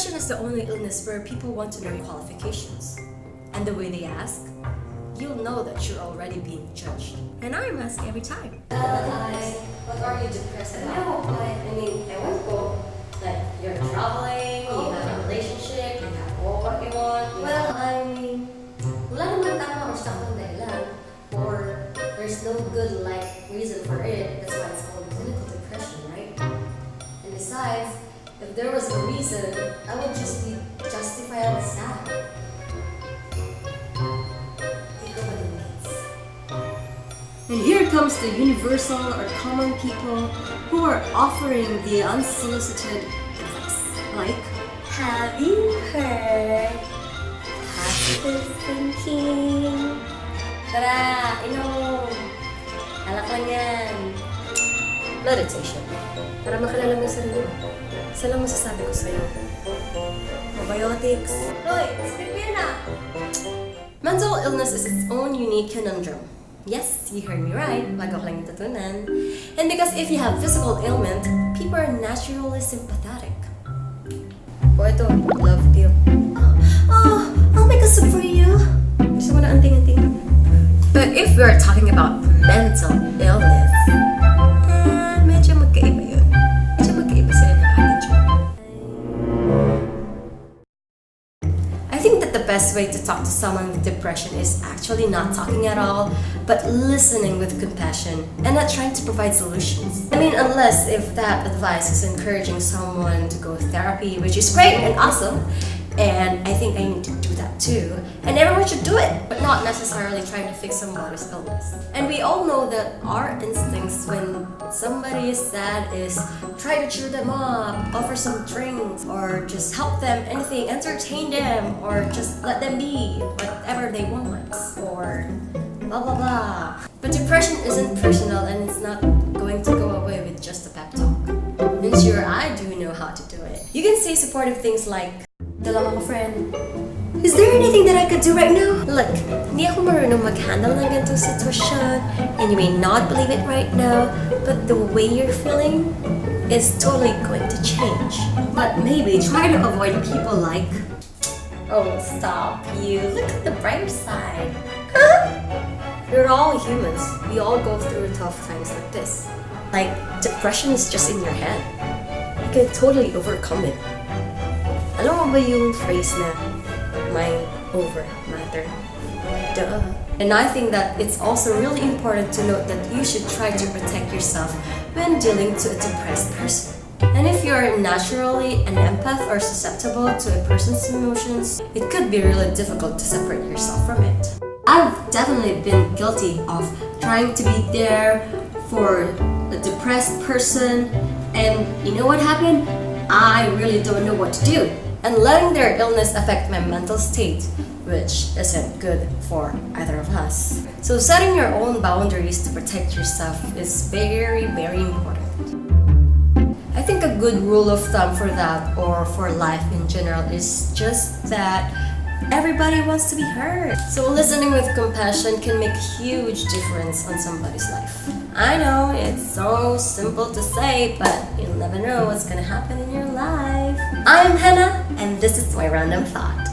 Depression is the only illness where people want to know your qualifications. And the way they ask, you'll know that you're already being judged. And I'm asked every time. What are you depressed about? I won't go. Like, you're traveling, you have a relationship, you have what you want. Wala naman tama or saktong dahilan. Or there's no good, reason for it. That's why it's called clinical depression, right? And besides, if there was a reason, I would just be justifiably sad. And here comes the universal or common people who are offering the unsolicited advice. Like, Have you heard positive thinking? Tara, inom! Alak lang yan. Meditation. para makilala mo yung sarili mo. Isa lang masasabi ko sa'yo. Probiotics. Roy, speak me na! Mental illness is its own unique conundrum. Yes, you heard me right. Bago ko lang natutunan. And because if you have physical ailment, people are naturally sympathetic. O ito, love pill. Oh, I'll make a soup for you. Gusto mo na anting-anting. But if we're talking about mental illness, medyo magkaiba yun. Medyo magkaiba sila ng attitude. I think that the best way to talk to someone with depression is actually not talking at all, but listening with compassion and not trying to provide solutions. Unless if that advice is encouraging someone to go therapy, which is great and awesome, and I think I need to do that too, and everyone should do it, but not necessarily trying to fix somebody's illness. And we all know that our instincts when somebody is sad is try to cheer them up, offer some drinks, or just help them, anything, entertain them, or just let them be whatever they want, or blah blah blah. But depression isn't personal and it's not going to go away with just a pep talk. And sure, I do know how to do it. You can say supportive things like, "Dalam ako friend, is there anything that I could do right now? Look, hindi ako marunong mag-handle ng ganitong sitwasyon, and you may not believe it right now, but the way you're feeling is totally going to change. But maybe try to avoid people like, oh, stop you. Look at the brighter side. Huh? We're all humans. We all go through tough times like this. Like, depression is just in your head. You can totally overcome it. Alam mo ba yung phrase na mind over matter? Duh. And I think that it's also really important to note that you should try to protect yourself when dealing to a depressed person. And if you're naturally an empath or susceptible to a person's emotions, it could be really difficult to separate yourself from it. I've definitely been guilty of trying to be there for a depressed person, and you know what happened? I really don't know what to do. And letting their illness affect my mental state, which isn't good for either of us. So setting your own boundaries to protect yourself is very, very important. I think a good rule of thumb for that, or for life in general, is just that everybody wants to be heard. So listening with compassion can make a huge difference on somebody's life. I know it's so simple to say, but you'll never know what's gonna happen in your life. I'm Hannah, and this is my random thought.